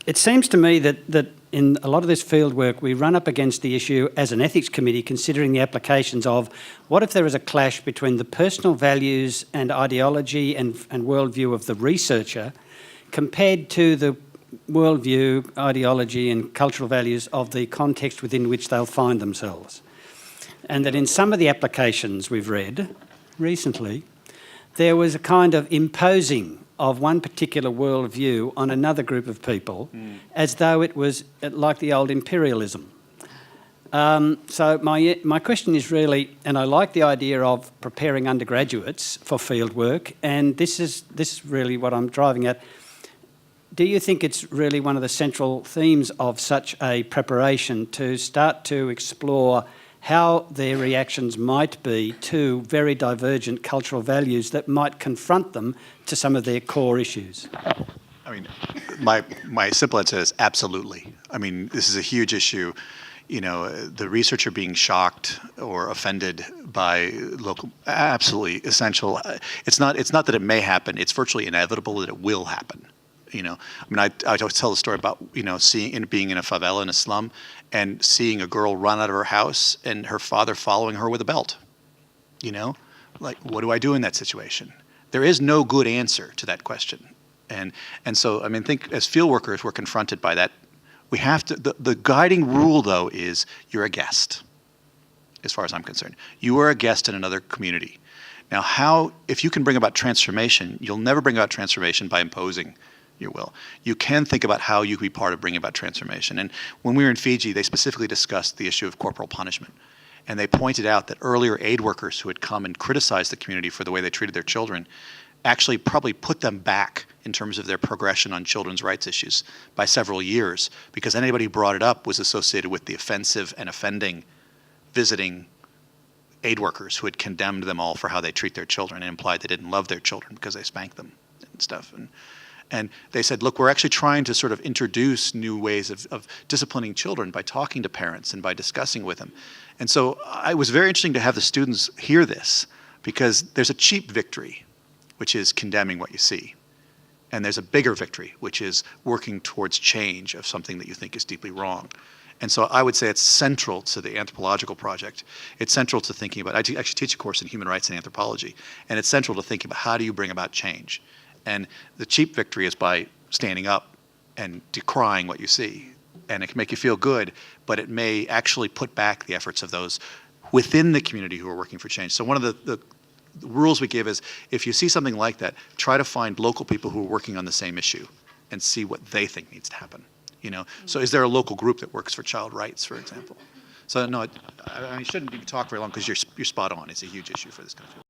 it seems to me that in a lot of this field work, we run up against the issue as an ethics committee, considering the applications of what if there is a clash between the personal values and ideology and worldview of the researcher compared to the worldview, ideology and cultural values of the context within which they'll find themselves. And that in some of the applications we've read recently, there was a kind of imposing of one particular worldview on another group of people, as though it was like the old imperialism. So my question is really, and I like the idea of preparing undergraduates for field work, and this is really what I'm driving at. Do you think it's really one of the central themes of such a preparation to start to explore how their reactions might be to very divergent cultural values that might confront them to some of their core issues? I mean, my simple answer is absolutely. I mean, this is a huge issue. You know, the researcher being shocked or offended by local, absolutely essential. It's not that it may happen. It's virtually inevitable that it will happen. You know, I mean, I always tell the story about, you know, being in a favela in a slum and seeing a girl run out of her house and her father following her with a belt. You know, like, what do I do in that situation? There is no good answer to that question. And so, I mean, think as field workers, we're confronted by that. We have to, the guiding rule though is you're a guest, as far as I'm concerned. You are a guest in another community. Now, if you can bring about transformation, you'll never bring about transformation by imposing your will. You can think about how you can be part of bringing about transformation. And when we were in Fiji, they specifically discussed the issue of corporal punishment. And they pointed out that earlier aid workers who had come and criticized the community for the way they treated their children actually probably put them back in terms of their progression on children's rights issues by several years, because anybody who brought it up was associated with the offensive and offending visiting aid workers who had condemned them all for how they treat their children and implied they didn't love their children because they spanked them and stuff. And they said, look, we're actually trying to sort of introduce new ways of disciplining children by talking to parents and by discussing with them. And so it was very interesting to have the students hear this, because there's a cheap victory, which is condemning what you see. And there's a bigger victory, which is working towards change of something that you think is deeply wrong. And so I would say it's central to the anthropological project. It's central to thinking about, I actually teach a course in human rights and anthropology, and it's central to thinking about how do you bring about change. And the cheap victory is by standing up and decrying what you see. And it can make you feel good, but it may actually put back the efforts of those within the community who are working for change. So one of the rules we give is, if you see something like that, try to find local people who are working on the same issue and see what they think needs to happen. You know, so is there a local group that works for child rights, for example? So no, I shouldn't talk very long, because you're spot on. It's a huge issue for this kind of field.